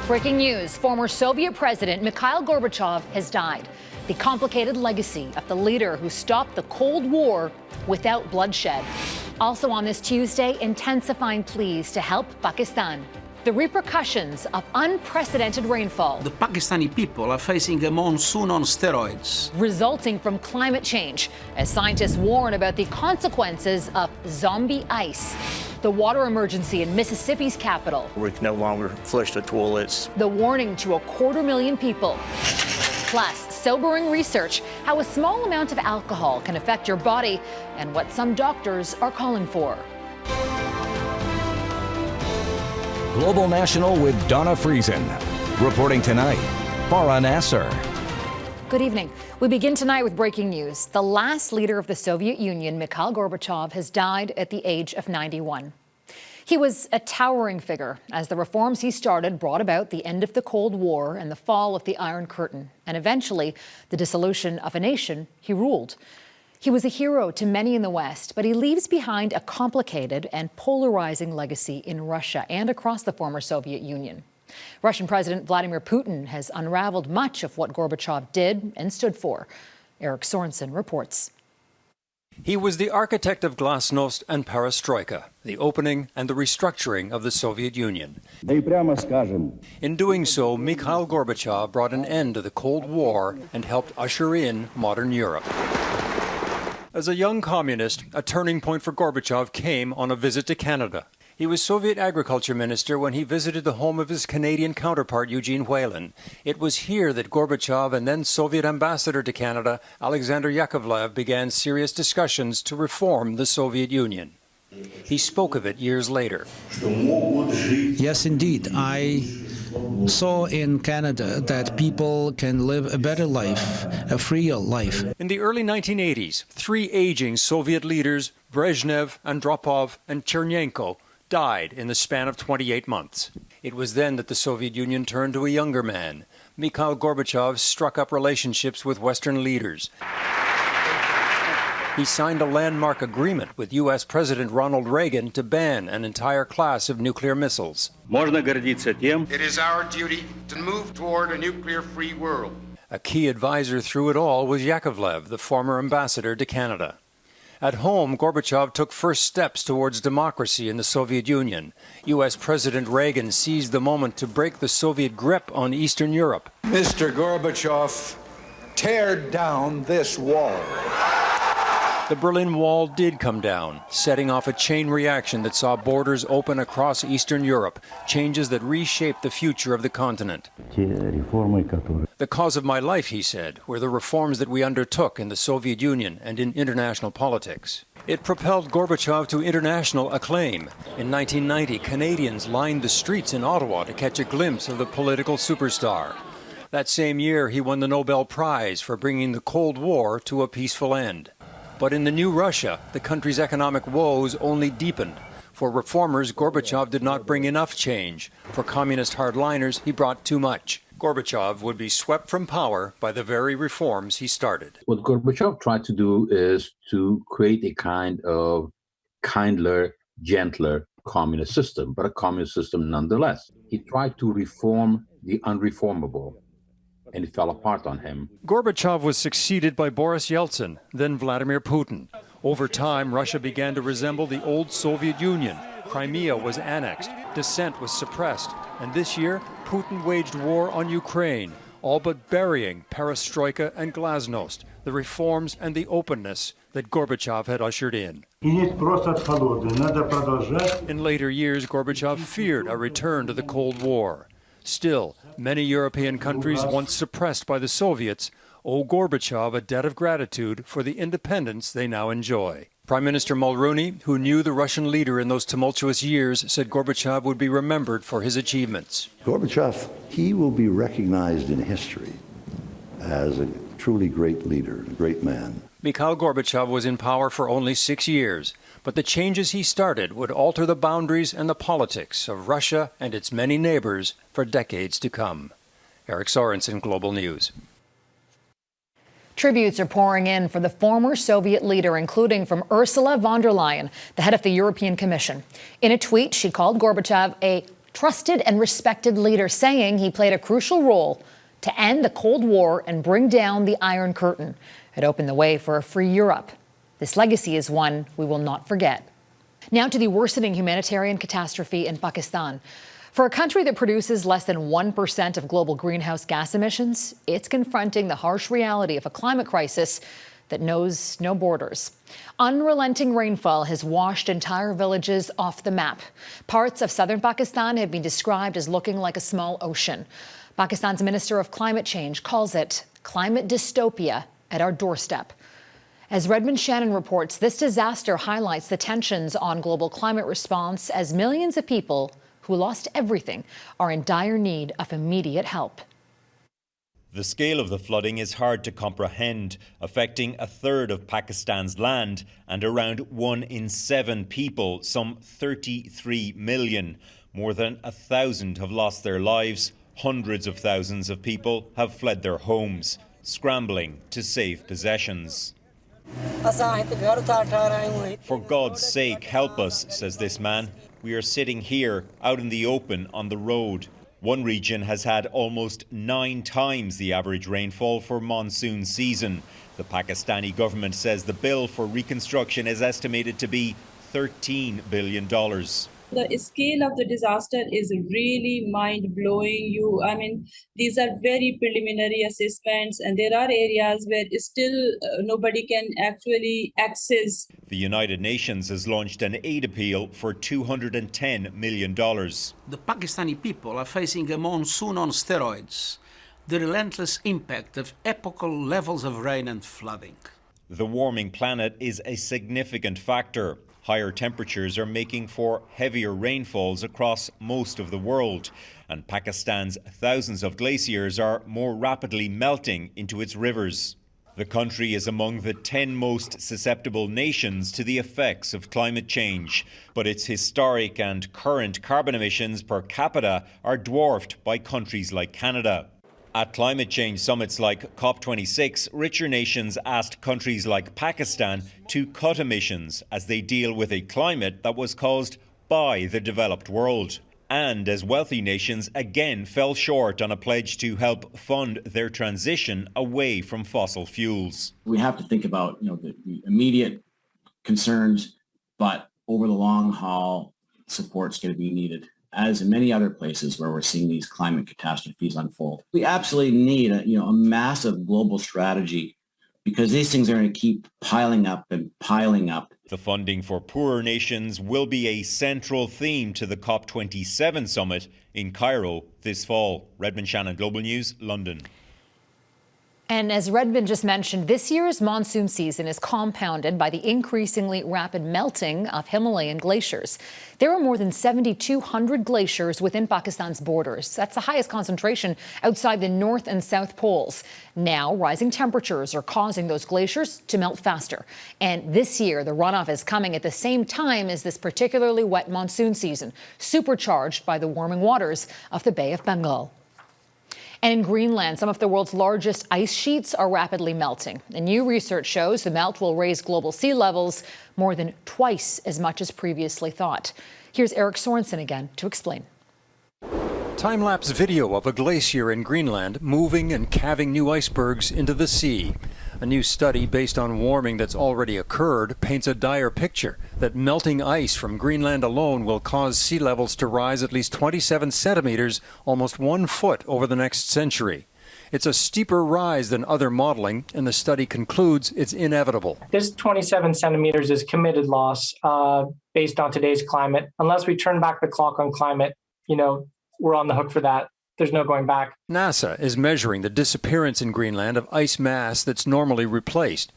Breaking news, former Soviet President Mikhail Gorbachev has died. The complicated legacy of the leader who stopped the Cold War without bloodshed. Also on this Tuesday, intensifying pleas to help Pakistan. The repercussions of unprecedented rainfall. The Pakistani people are facing a monsoon on steroids. Resulting from climate change, as scientists warn about the consequences of zombie ice. The water emergency in Mississippi's capital. We can no longer flush the toilets. The warning to 250,000 people. Plus, sobering research, how a small amount of alcohol can affect your body and what some doctors are calling for. Global National with Donna Friesen. Reporting tonight, Farah Nasser. Good evening. We begin tonight with breaking news. The last leader of the Soviet Union, Mikhail Gorbachev, has died at the age of 91. He was a towering figure as the reforms he started brought about the end of the Cold War and the fall of the Iron Curtain, and eventually the dissolution of a nation he ruled. He was a hero to many in the West, but he leaves behind a complicated and polarizing legacy in Russia and across the former Soviet Union. Russian President Vladimir Putin has unraveled much of what Gorbachev did and stood for. Eric Sorensen reports. He was the architect of glasnost and perestroika, the opening and the restructuring of the Soviet Union. In doing so, Mikhail Gorbachev brought an end to the Cold War and helped usher in modern Europe. As a young communist, a turning point for Gorbachev came on a visit to Canada. He was Soviet agriculture minister when he visited the home of his Canadian counterpart, Eugene Whalen. It was here that Gorbachev and then Soviet ambassador to Canada, Alexander Yakovlev, began serious discussions to reform the Soviet Union. He spoke of it years later. Yes, indeed. I saw in Canada that people can live a better life, a freer life. In the early 1980s, 3 aging Soviet leaders, Brezhnev, Andropov, and Chernenko, died in the span of 28 months. It was then that the Soviet Union turned to a younger man. Mikhail Gorbachev struck up relationships with Western leaders. He signed a landmark agreement with U.S. President Ronald Reagan to ban an entire class of nuclear missiles. It is our duty to move toward a nuclear-free world. A key advisor through it all was Yakovlev, the former ambassador to Canada. At home, Gorbachev took first steps towards democracy in the Soviet Union. U.S. President Reagan seized the moment to break the Soviet grip on Eastern Europe. Mr. Gorbachev, tear down this wall. The Berlin Wall did come down, setting off a chain reaction that saw borders open across Eastern Europe, changes that reshaped the future of the continent. The cause of my life, he said, were the reforms that we undertook in the Soviet Union and in international politics. It propelled Gorbachev to international acclaim. In 1990, Canadians lined the streets in Ottawa to catch a glimpse of the political superstar. That same year, he won the Nobel Prize for bringing the Cold War to a peaceful end. But in the new Russia, the country's economic woes only deepened. For reformers, Gorbachev did not bring enough change. For communist hardliners, he brought too much. Gorbachev would be swept from power by the very reforms he started. What Gorbachev tried to do is to create a kind of kinder, gentler communist system, but a communist system nonetheless. He tried to reform the unreformable, and it fell apart on him. Gorbachev was succeeded by Boris Yeltsin, then Vladimir Putin. Over time, Russia began to resemble the old Soviet Union. Crimea was annexed, dissent was suppressed, and this year, Putin waged war on Ukraine, all but burying perestroika and glasnost, the reforms and the openness that Gorbachev had ushered in. In later years, Gorbachev feared a return to the Cold War. Still, many European countries, once suppressed by the Soviets, owe Gorbachev a debt of gratitude for the independence they now enjoy. Prime Minister Mulroney, who knew the Russian leader in those tumultuous years, said Gorbachev would be remembered for his achievements. Gorbachev, he will be recognized in history as a truly great leader, a great man. Mikhail Gorbachev was in power for only 6 years, but the changes he started would alter the boundaries and the politics of Russia and its many neighbors for decades to come. Eric Sorensen, Global News. Tributes are pouring in for the former Soviet leader, including from Ursula von der Leyen, the head of the European Commission. In a tweet, she called Gorbachev a trusted and respected leader, saying he played a crucial role to end the Cold War and bring down the Iron Curtain. It opened the way for a free Europe. This legacy is one we will not forget. Now to the worsening humanitarian catastrophe in Pakistan. For a country that produces less than 1% of global greenhouse gas emissions, it's confronting the harsh reality of a climate crisis that knows no borders. Unrelenting rainfall has washed entire villages off the map. Parts of southern Pakistan have been described as looking like a small ocean. Pakistan's Minister of Climate Change calls it climate dystopia at our doorstep. As Redmond Shannon reports, this disaster highlights the tensions on global climate response as millions of people who lost everything are in dire need of immediate help. The scale of the flooding is hard to comprehend, affecting a third of Pakistan's land and around 1 in 7 people, some 33 million. More than 1,000 have lost their lives. Hundreds of thousands of people have fled their homes, scrambling to save possessions. For God's sake, help us, says this man. We are sitting here, out in the open, on the road. One region has had almost 9 times the average rainfall for monsoon season. The Pakistani government says the bill for reconstruction is estimated to be $13 billion. The scale of the disaster is really mind-blowing. These are very preliminary assessments, and there are areas where still nobody can actually access. The United Nations has launched an aid appeal for $210 million. The Pakistani people are facing a monsoon on steroids, the relentless impact of epochal levels of rain and flooding. The warming planet is a significant factor. Higher temperatures are making for heavier rainfalls across most of the world, and Pakistan's thousands of glaciers are more rapidly melting into its rivers. The country is among the 10 most susceptible nations to the effects of climate change, but its historic and current carbon emissions per capita are dwarfed by countries like Canada. At climate change summits like COP26, richer nations asked countries like Pakistan to cut emissions as they deal with a climate that was caused by the developed world. And as wealthy nations again fell short on a pledge to help fund their transition away from fossil fuels. We have to think about the immediate concerns, but over the long haul, support's going to be needed. As in many other places where we're seeing these climate catastrophes unfold. We absolutely need a massive global strategy, because these things are going to keep piling up and piling up. The funding for poorer nations will be a central theme to the COP27 summit in Cairo this fall. Redmond Shannon, Global News, London. And as Redmond just mentioned, this year's monsoon season is compounded by the increasingly rapid melting of Himalayan glaciers. There are more than 7,200 glaciers within Pakistan's borders. That's the highest concentration outside the North and South Poles. Now, rising temperatures are causing those glaciers to melt faster. And this year, the runoff is coming at the same time as this particularly wet monsoon season, supercharged by the warming waters of the Bay of Bengal. And in Greenland, some of the world's largest ice sheets are rapidly melting. And new research shows the melt will raise global sea levels more than twice as much as previously thought. Here's Eric Sorensen again to explain. Time-lapse video of a glacier in Greenland moving and calving new icebergs into the sea. A new study based on warming that's already occurred paints a dire picture that melting ice from Greenland alone will cause sea levels to rise at least 27 centimeters, almost 1 foot over the next century. It's a steeper rise than other modeling, and the study concludes it's inevitable. This 27 centimeters is committed loss based on today's climate. Unless we turn back the clock on climate, we're on the hook for that. There's no going back. NASA is measuring the disappearance in Greenland of ice mass that's normally replaced.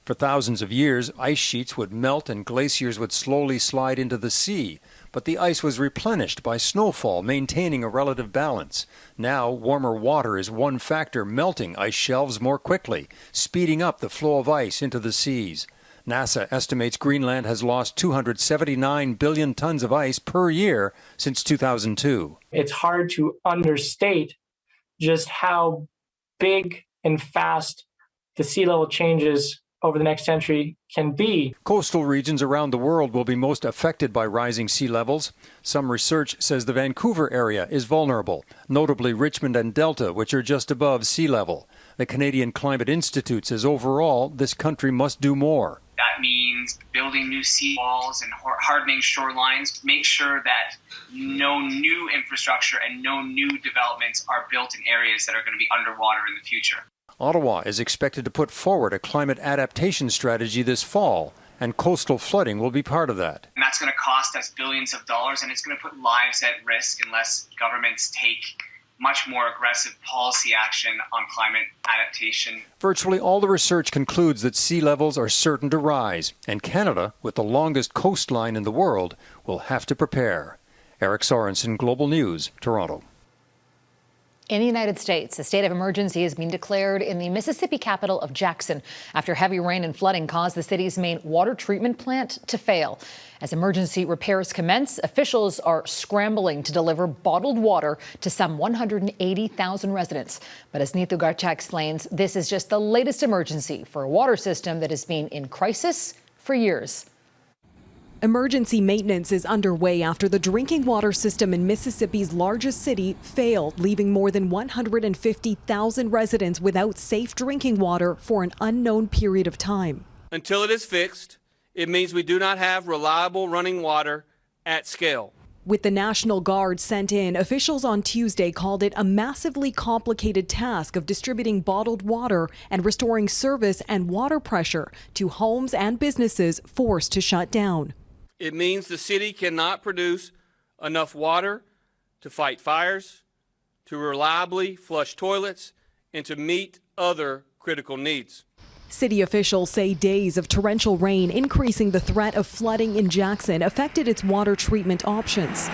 For thousands of years, ice sheets would melt and glaciers would slowly slide into the sea, but the ice was replenished by snowfall, maintaining a relative balance. Now, warmer water is one factor melting ice shelves more quickly, speeding up the flow of ice into the seas. NASA estimates Greenland has lost 279 billion tons of ice per year since 2002. It's hard to understate just how big and fast the sea level changes over the next century can be. Coastal regions around the world will be most affected by rising sea levels. Some research says the Vancouver area is vulnerable, notably Richmond and Delta, which are just above sea level. The Canadian Climate Institute says overall, this country must do more. That means building new seawalls and hardening shorelines, make sure that no new infrastructure and no new developments are built in areas that are going to be underwater in the future. Ottawa is expected to put forward a climate adaptation strategy this fall, and coastal flooding will be part of that. And that's going to cost us billions of dollars, and it's going to put lives at risk unless governments take much more aggressive policy action on climate adaptation. Virtually all the research concludes that sea levels are certain to rise, and Canada, with the longest coastline in the world, will have to prepare. Eric Sorensen, Global News, Toronto. In the United States, a state of emergency has been declared in the Mississippi capital of Jackson after heavy rain and flooding caused the city's main water treatment plant to fail. As emergency repairs commence, officials are scrambling to deliver bottled water to some 180,000 residents. But as Neetu Garcha explains, this is just the latest emergency for a water system that has been in crisis for years. Emergency maintenance is underway after the drinking water system in Mississippi's largest city failed, leaving more than 150,000 residents without safe drinking water for an unknown period of time. Until it is fixed, it means we do not have reliable running water at scale. With the National Guard sent in, officials on Tuesday called it a massively complicated task of distributing bottled water and restoring service and water pressure to homes and businesses forced to shut down. It means the city cannot produce enough water to fight fires, to reliably flush toilets, and to meet other critical needs. City officials say days of torrential rain increasing the threat of flooding in Jackson affected its water treatment options.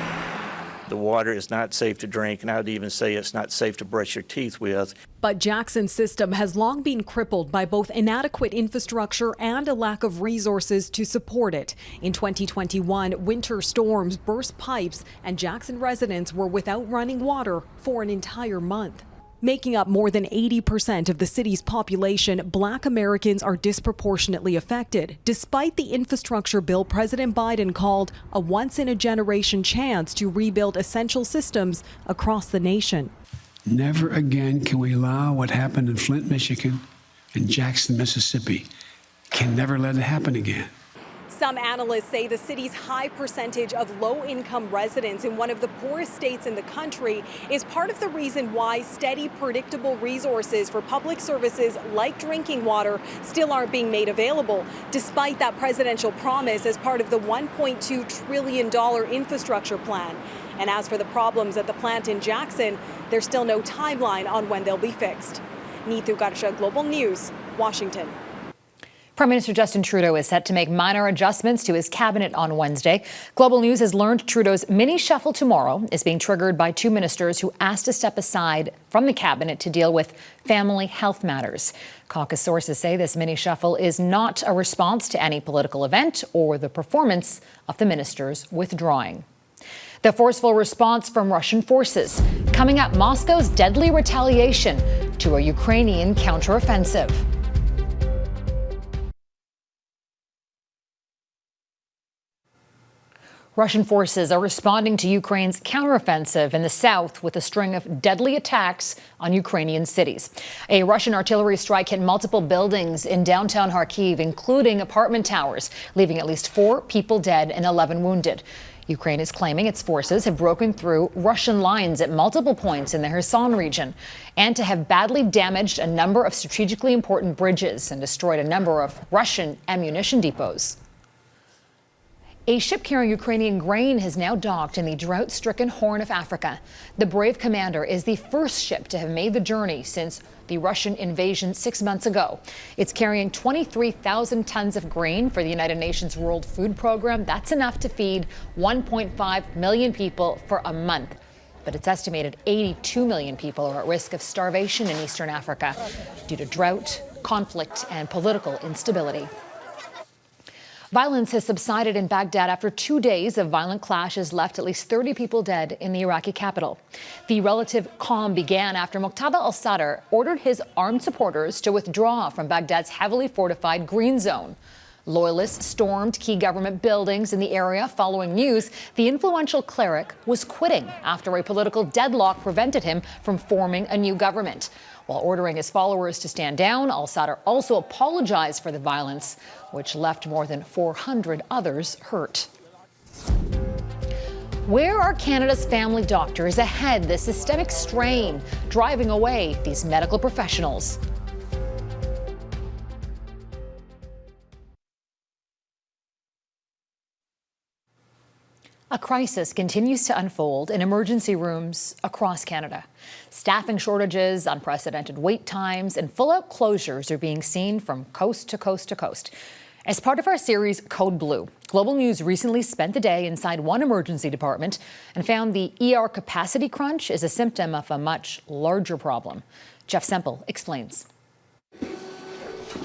The water is not safe to drink, and I would even say it's not safe to brush your teeth with. But Jackson's system has long been crippled by both inadequate infrastructure and a lack of resources to support it. In 2021, winter storms burst pipes, and Jackson residents were without running water for an entire month. Making up more than 80% of the city's population, Black Americans are disproportionately affected, despite the infrastructure bill President Biden called a once-in-a-generation chance to rebuild essential systems across the nation. Never again can we allow what happened in Flint, Michigan, and Jackson, Mississippi. Can never let it happen again. Some analysts say the city's high percentage of low-income residents in one of the poorest states in the country is part of the reason why steady, predictable resources for public services like drinking water still aren't being made available, despite that presidential promise as part of the $1.2 trillion infrastructure plan. And as for the problems at the plant in Jackson, there's still no timeline on when they'll be fixed. Neetu Garcha, Global News, Washington. Prime Minister Justin Trudeau is set to make minor adjustments to his cabinet on Wednesday. Global News has learned Trudeau's mini-shuffle tomorrow is being triggered by two ministers who asked to step aside from the cabinet to deal with family health matters. Caucus sources say this mini-shuffle is not a response to any political event or the performance of the ministers withdrawing. The forceful response from Russian forces. Coming up, Moscow's deadly retaliation to a Ukrainian counteroffensive. Russian forces are responding to Ukraine's counteroffensive in the south with a string of deadly attacks on Ukrainian cities. A Russian artillery strike hit multiple buildings in downtown Kharkiv, including apartment towers, leaving at least 4 people dead and 11 wounded. Ukraine is claiming its forces have broken through Russian lines at multiple points in the Kherson region and to have badly damaged a number of strategically important bridges and destroyed a number of Russian ammunition depots. A ship carrying Ukrainian grain has now docked in the drought-stricken Horn of Africa. The Brave Commander is the first ship to have made the journey since the Russian invasion 6 months ago. It's carrying 23,000 tons of grain for the United Nations World Food Program. That's enough to feed 1.5 million people for a month. But it's estimated 82 million people are at risk of starvation in Eastern Africa due to drought, conflict, and political instability. Violence has subsided in Baghdad after 2 days of violent clashes left at least 30 people dead in the Iraqi capital. The relative calm began after Muqtada al-Sadr ordered his armed supporters to withdraw from Baghdad's heavily fortified Green Zone. Loyalists stormed key government buildings in the area following news the influential cleric was quitting after a political deadlock prevented him from forming a new government. While ordering his followers to stand down, al-Sadr also apologized for the violence, which left more than 400 others hurt. Where are Canada's family doctors ahead the systemic strain driving away these medical professionals? A crisis continues to unfold in emergency rooms across Canada. Staffing shortages, unprecedented wait times, and full-out closures are being seen from coast to coast to coast. As part of our series Code Blue, Global News recently spent the day inside one emergency department and found the ER capacity crunch is a symptom of a much larger problem. Jeff Semple explains.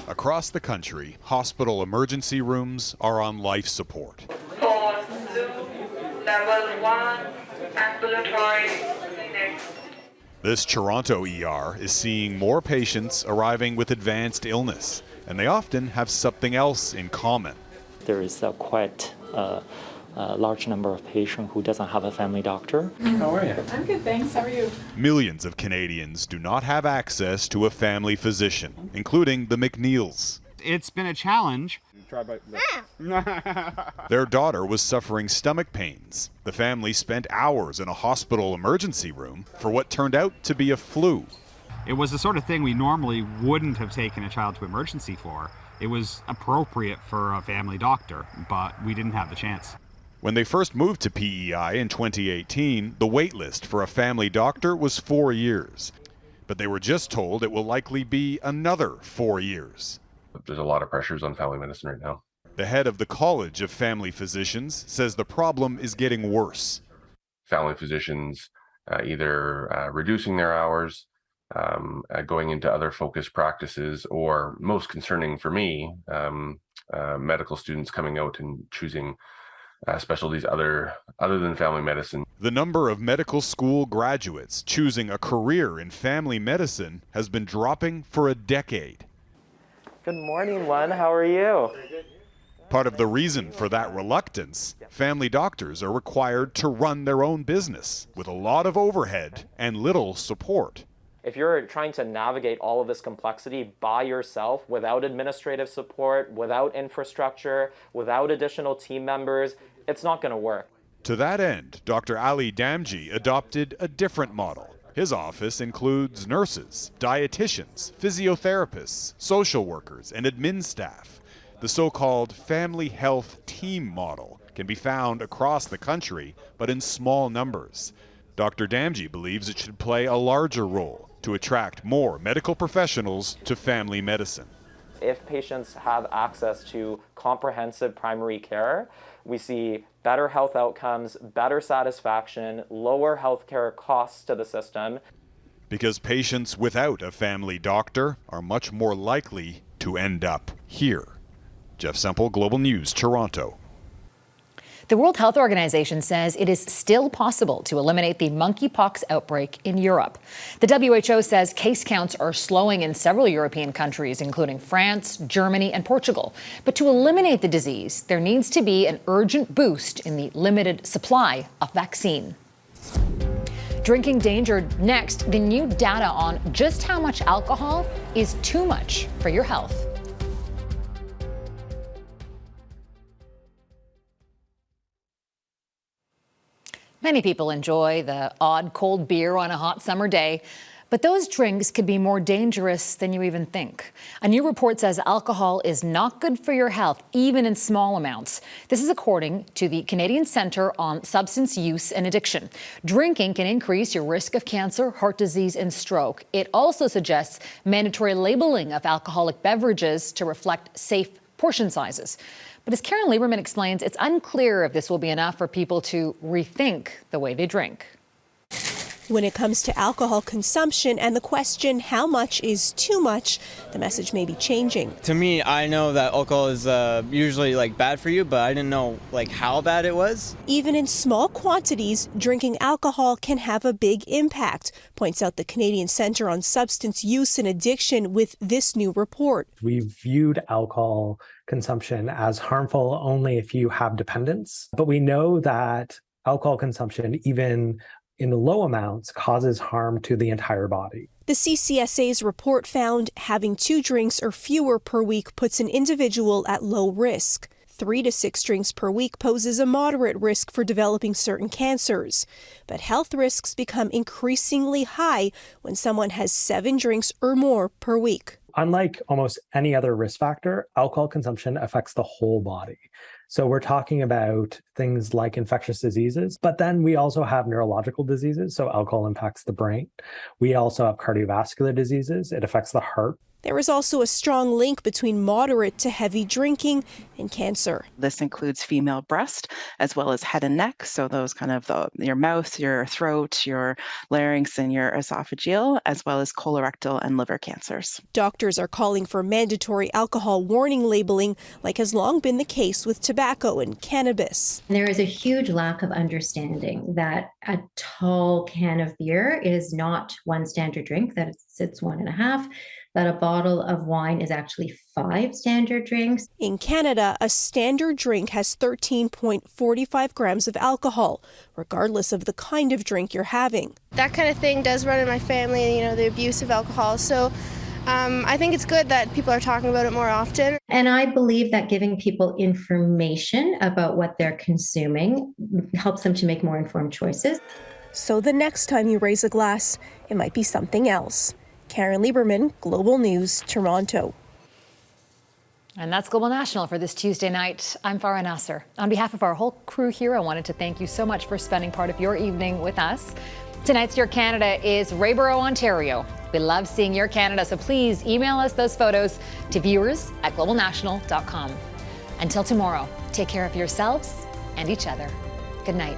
Across the country, hospital emergency rooms are on life support. Level 1 ambulatory clinic. This Toronto ER is seeing more patients arriving with advanced illness, and they often have something else in common. There is quite a large number of patients who doesn't have a family doctor. How are you? I'm good, thanks. How are you? Millions of Canadians do not have access to a family physician, including the McNeils. It's been a challenge. Their daughter was suffering stomach pains. The family spent hours in a hospital emergency room for what turned out to be a flu. It was the sort of thing we normally wouldn't have taken a child to emergency for. It was appropriate for a family doctor, but we didn't have the chance. When they first moved to PEI in 2018, the wait list for a family doctor was 4 years. But they were just told it will likely be another 4 years. There's a lot of pressures on family medicine right now. The head of the College of Family Physicians says the problem is getting worse. Family physicians either reducing their hours, going into other focused practices, or most concerning for me, medical students coming out and choosing specialties other than family medicine. The number of medical school graduates choosing a career in family medicine has been dropping for a decade. Good morning, Len. How are you? Part of the reason for that reluctance, family doctors are required to run their own business with a lot of overhead and little support. If you're trying to navigate all of this complexity by yourself, without administrative support, without infrastructure, without additional team members, it's not going to work. To that end, Dr. Ali Damji adopted a different model. His office includes nurses, dietitians, physiotherapists, social workers, and admin staff. The so-called family health team model can be found across the country, but in small numbers. Dr. Damji believes it should play a larger role to attract more medical professionals to family medicine. If patients have access to comprehensive primary care, we see better health outcomes, better satisfaction, lower healthcare costs to the system. Because patients without a family doctor are much more likely to end up here. Jeff Semple, Global News, Toronto. The World Health Organization says it is still possible to eliminate the monkeypox outbreak in Europe. The WHO says case counts are slowing in several European countries, including France, Germany, and Portugal. But to eliminate the disease, there needs to be an urgent boost in the limited supply of vaccine. Drinking danger next, the new data on just how much alcohol is too much for your health. Many people enjoy the odd cold beer on a hot summer day, but those drinks could be more dangerous than you even think. A new report says alcohol is not good for your health, even in small amounts. This is according to the Canadian Centre on Substance Use and Addiction. Drinking can increase your risk of cancer, heart disease, and stroke. It also suggests mandatory labeling of alcoholic beverages to reflect safe portion sizes. But as Karen Lieberman explains, it's unclear if this will be enough for people to rethink the way they drink. When it comes to alcohol consumption and the question, how much is too much, the message may be changing. To me, I know that alcohol is usually bad for you, but I didn't know how bad it was. Even in small quantities, drinking alcohol can have a big impact, points out the Canadian Centre on Substance Use and Addiction with this new report. We viewed alcohol consumption as harmful only if you have dependence, but we know that alcohol consumption, even in low amounts, causes harm to the entire body. The CCSA's report found having 2 drinks or fewer per week puts an individual at low risk. 3 to 6 drinks per week poses a moderate risk for developing certain cancers. But health risks become increasingly high when someone has 7 drinks or more per week. Unlike almost any other risk factor, alcohol consumption affects the whole body. So we're talking about things like infectious diseases, but then we also have neurological diseases. So alcohol impacts the brain. We also have cardiovascular diseases. It affects the heart. There is also a strong link between moderate to heavy drinking and cancer. This includes female breast as well as head and neck. So those kind of your mouth, your throat, your larynx, and your esophageal, as well as colorectal and liver cancers. Doctors are calling for mandatory alcohol warning labeling, like has long been the case with tobacco and cannabis. There is a huge lack of understanding that a tall can of beer is not one standard drink, that it's 1.5. That a bottle of wine is actually 5 standard drinks. In Canada, a standard drink has 13.45 grams of alcohol, regardless of the kind of drink you're having. That kind of thing does run in my family, the abuse of alcohol. So I think it's good that people are talking about it more often. And I believe that giving people information about what they're consuming helps them to make more informed choices. So the next time you raise a glass, it might be something else. Karen Lieberman, Global News, Toronto. And that's Global National for this Tuesday night. I'm Farah Nasser. On behalf of our whole crew here, I wanted to thank you so much for spending part of your evening with us. Tonight's Your Canada is Rayborough, Ontario. We love seeing your Canada, so please email us those photos to viewers@globalnational.com. Until tomorrow, take care of yourselves and each other. Good night.